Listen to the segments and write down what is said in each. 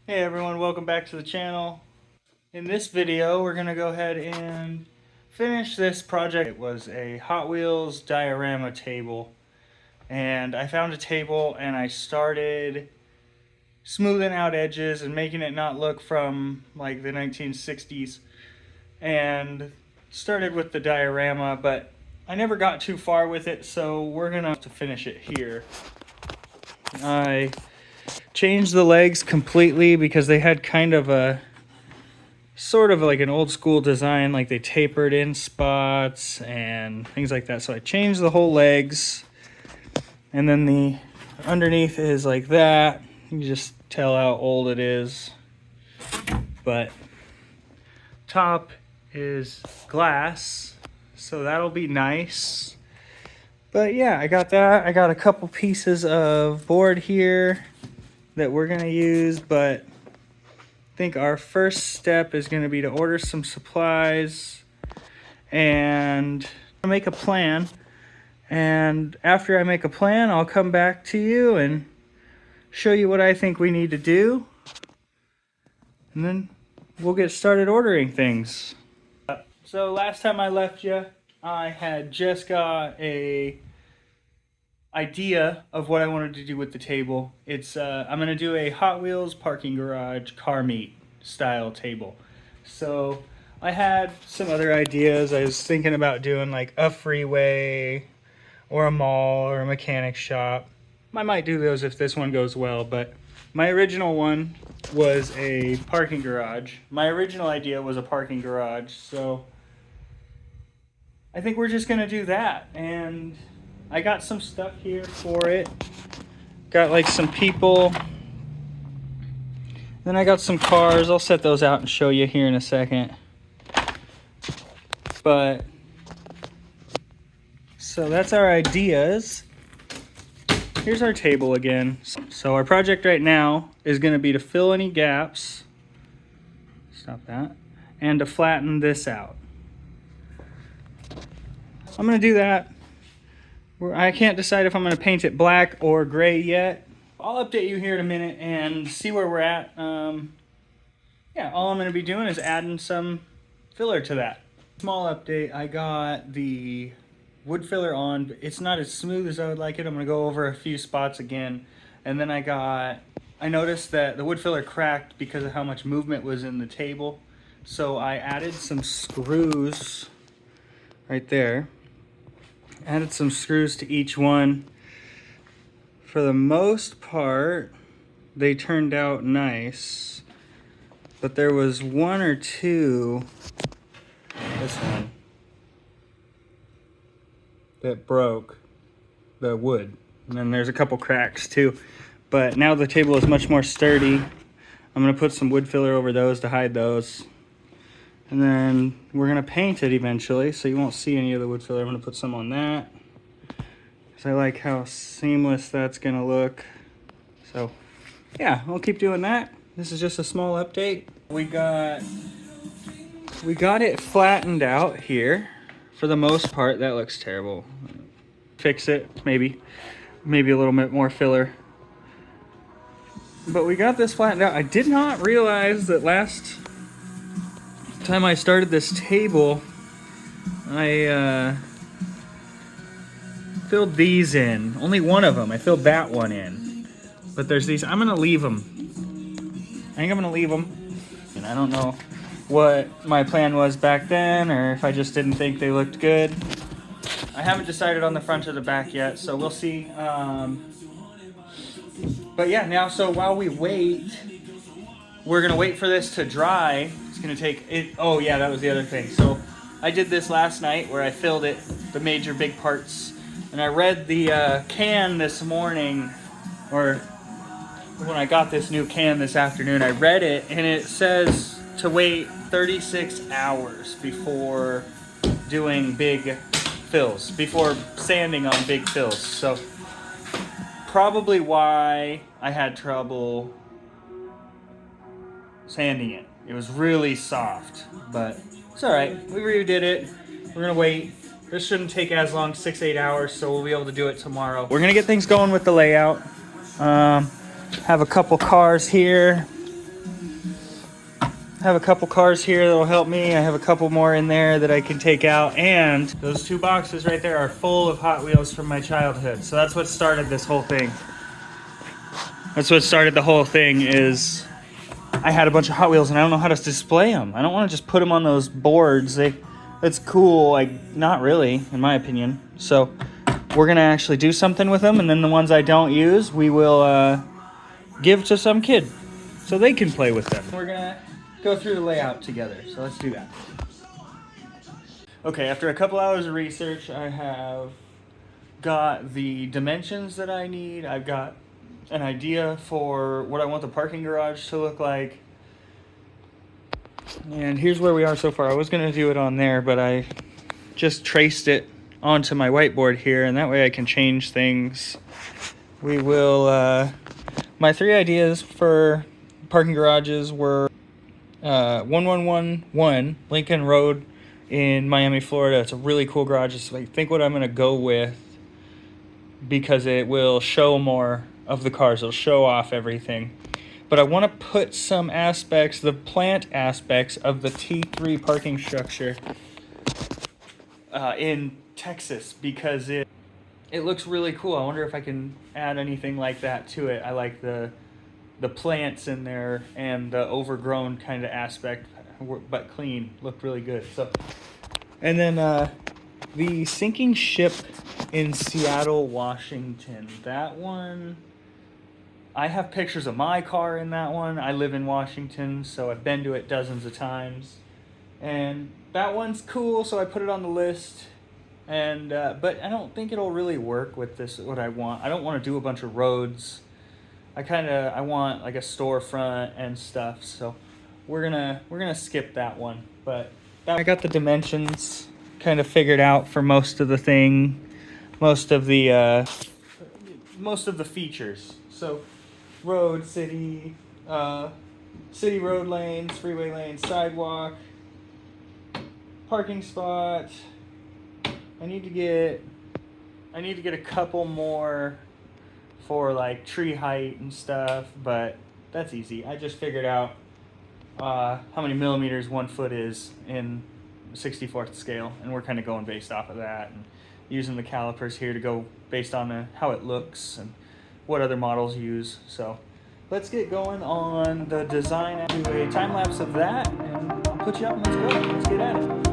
Hey everyone, welcome back to the channel. In this video, we're gonna go ahead and finish this project. It was a Hot Wheels diorama table, and I found a table and I started smoothing out edges and making it not look from like the 1960s, and started with the diorama, but I never got too far with it, so we're gonna have to finish it here. I changed the legs completely because they had kind of a sort of like an old school design, like they tapered in spots and things like that. So I changed the whole legs, and then the underneath is like that. You can just tell how old it is, but top is glass, so that'll be nice. But yeah, I got that. I got a couple pieces of board here that we're gonna use, but I think our first step is gonna be to order some supplies and make a plan. And after I make a plan, I'll come back to you and show you what I think we need to do. And then we'll get started ordering things. So last time I left you, I had just got a idea of what I wanted to do with the table. It's I'm gonna do a Hot Wheels parking garage car meet style table. So I had some other ideas. I was thinking about doing like a freeway or a mall or a mechanic shop. I might do those if this one goes well, but my original one was a parking garage. My original idea was a parking garage, so I think we're just gonna do that. And I got some stuff here for it. Got like some people. Then I got some cars. I'll set those out and show you here in a second. But so that's our ideas. Here's our table again. So our project right now is going to be to fill any gaps. Stop that. And to flatten this out. I'm going to do that. I can't decide if I'm going to paint it black or gray yet. I'll update you here in a minute and see where we're at. Yeah, all I'm going to be doing is adding some filler to that. Small update, I got the wood filler on, but it's not as smooth as I would like it. I'm going to go over a few spots again. And then I noticed that the wood filler cracked because of how much movement was in the table. So I added some screws right there. Added some screws to each one. For the most part, they turned out nice, but there was one or two, this one, that broke the wood. And then there's a couple cracks too. But now the table is much more sturdy. I'm gonna put some wood filler over those to hide those. And then we're gonna paint it eventually, so you won't see any of the wood filler. I'm gonna put some on that, because I like how seamless that's gonna look. So yeah, I'll keep doing that. This is just a small update. We got it flattened out here. For the most part, that looks terrible. Fix it, maybe a little bit more filler. But we got this flattened out. I did not realize that last time I started this table, I filled these in. Only one of them. I filled that one in. But there's these. I'm gonna leave them. I think I'm gonna leave them. And I don't know what my plan was back then, or if I just didn't think they looked good. I haven't decided on the front or the back yet, so we'll see. But yeah, now so while we wait, we're gonna wait for this to dry. It's gonna take it. Oh yeah, that was the other thing. So I did this last night where I filled it, the major big parts, and I read the can this morning, or when I got this new can this afternoon, I read it, and it says to wait 36 hours before doing big fills, before sanding on big fills. So probably why I had trouble sanding it. It was really soft, but it's all right. We redid it. We're gonna wait. This shouldn't take as long, 6-8 hours, so we'll be able to do it tomorrow. We're gonna get things going with the layout. Have a couple cars here. have a couple cars here that'll help me. I have a couple more in there that I can take out, and those 2 boxes right there are full of Hot Wheels from my childhood. So that's what started this whole thing. That's what started the whole thing. Is I had a bunch of Hot Wheels and I don't know how to display them. I don't want to just put them on those boards. That's cool, like not really, in my opinion. So we're gonna actually do something with them, and then the ones I don't use, we will give to some kid so they can play with them. We're gonna go through the layout together, so let's do that. Okay, after a couple hours of research, I have got the dimensions that I need. I've got an idea for what I want the parking garage to look like. And here's where we are so far. I was gonna do it on there, but I just traced it onto my whiteboard here, and that way I can change things. We will, my 3 ideas for parking garages were 1111 Lincoln Road in Miami, Florida. It's a really cool garage. It's, I think, what I'm gonna go with because it will show more of the cars. It'll show off everything. But I want to put some aspects, the plant aspects of the T3 parking structure in Texas, because it looks really cool. I wonder if I can add anything like that to it. I like the plants in there and the overgrown kind of aspect, but clean. Looked really good. So, and then the sinking ship in Seattle, Washington. That one, I have pictures of my car in that one. I live in Washington, so I've been to it dozens of times. And that one's cool, so I put it on the list. And but I don't think it'll really work with this, what I want. I don't want to do a bunch of roads. I want like a storefront and stuff. So we're gonna skip that one. But I got the dimensions kind of figured out for most of the features. So road, city road lanes, freeway lanes, sidewalk, parking spot. I need to get a couple more for like tree height and stuff, but that's easy. I just figured out how many millimeters 1 foot is in 64th scale, and we're kind of going based off of that, and using the calipers here to go based on how it looks and what other models use. So let's get going on the design. Do a time lapse of that, and I'll put you up and let's go. Let's get at it.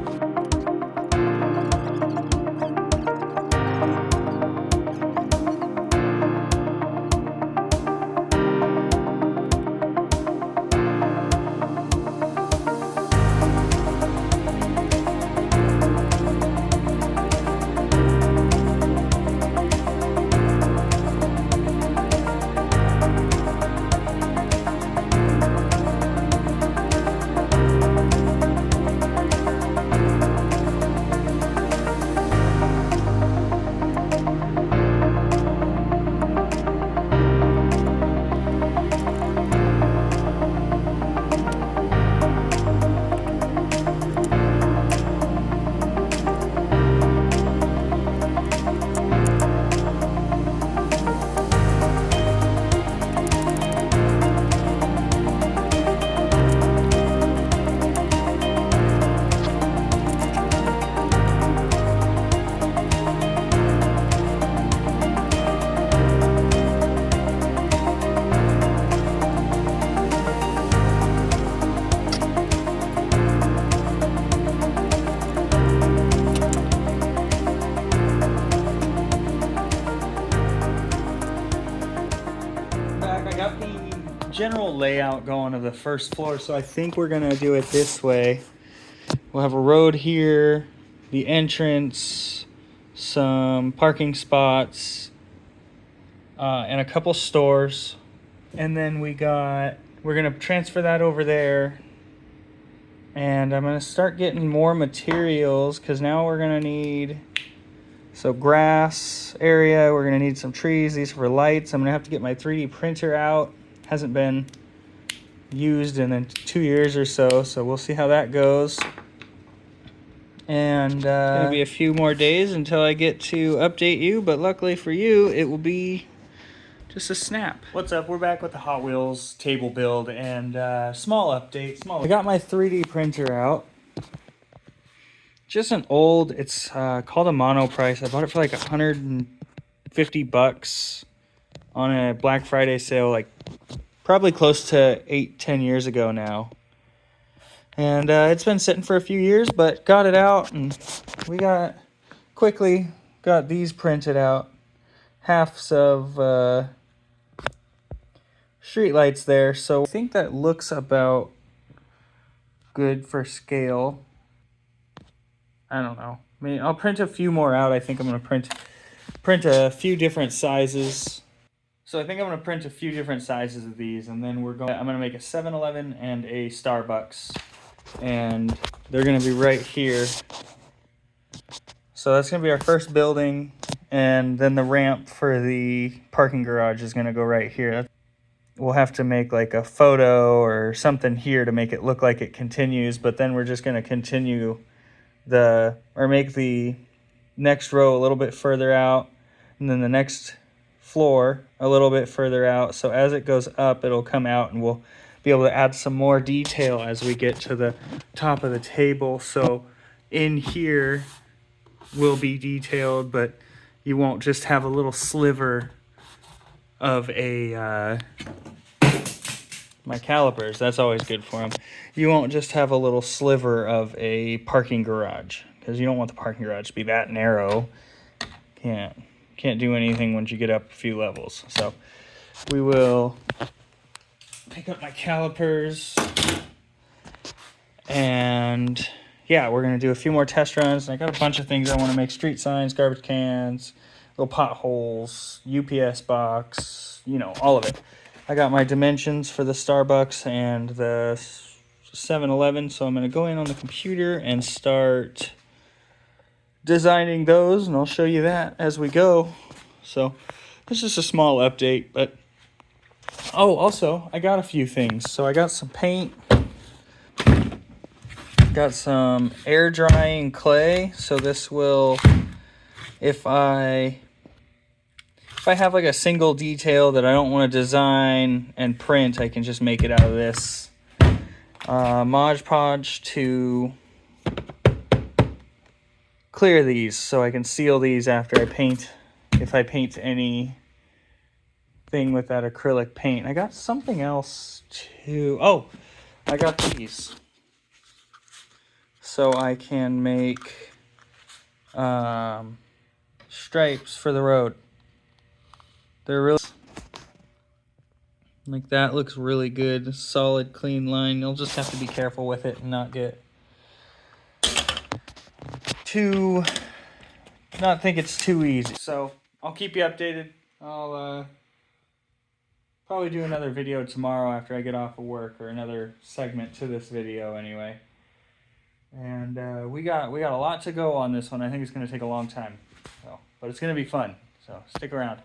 General layout going of the first floor, so I think we're gonna do it this way. We'll have a road here, the entrance, some parking spots, and a couple stores, and then we're gonna transfer that over there, and I'm gonna start getting more materials, because now we're gonna need grass area, we're gonna need some trees, these are for lights. I'm gonna have to get my 3D printer out. Hasn't been used in 2 years or so, so we'll see how that goes. And it's gonna be a few more days until I get to update you, but luckily for you, it will be just a snap. What's up? We're back with the Hot Wheels table build and small update. I got my 3D printer out. Just an old, it's called a mono price. I bought it for like $150 on a Black Friday sale, like probably close to 8-10 years ago now. And it's been sitting for a few years, but got it out, and we quickly got these printed out. Halves of street lights there, so I think that looks about good for scale. I don't know. I mean, I'll print a few more out. I think I'm going to print a few different sizes. So I think I'm going to print a few different sizes of these, and then I'm going to make a 7-Eleven and a Starbucks, and they're going to be right here. So that's going to be our first building, and then the ramp for the parking garage is going to go right here. We'll have to make like a photo or something here to make it look like it continues, but then we're just going to continue make the next row a little bit further out, and then the next floor a little bit further out. So as it goes up, it'll come out, and we'll be able to add some more detail as we get to the top of the table. So in here will be detailed, but you won't just have a little sliver of my calipers. That's always good for them. You won't just have a little sliver of a parking garage, because you don't want the parking garage to be that narrow. Can't do anything once you get up a few levels. So we will pick up my calipers, and yeah, we're going to do a few more test runs. I got a bunch of things I want to make: street signs, garbage cans, little potholes, UPS box, you know, all of it. I got my dimensions for the Starbucks and the 7-Eleven, so I'm going to go in on the computer and start designing those, and I'll show you that as we go. So this is a small update, but also I got a few things. So I got some paint, got some air drying clay. So this will, if I have like a single detail that I don't want to design and print, I can just make it out of this. Mod Podge to clear these, so I can seal these after I paint, if I paint anything with that acrylic paint. I got something else too. Oh, I got these. So I can make stripes for the road. They're really, like, that looks really good. Solid, clean line. You'll just have to be careful with it and not think it's too easy. So I'll keep you updated. I'll probably do another video tomorrow after I get off of work, or another segment to this video anyway. And we got a lot to go on this one. I think it's going to take a long time, but it's going to be fun. So stick around.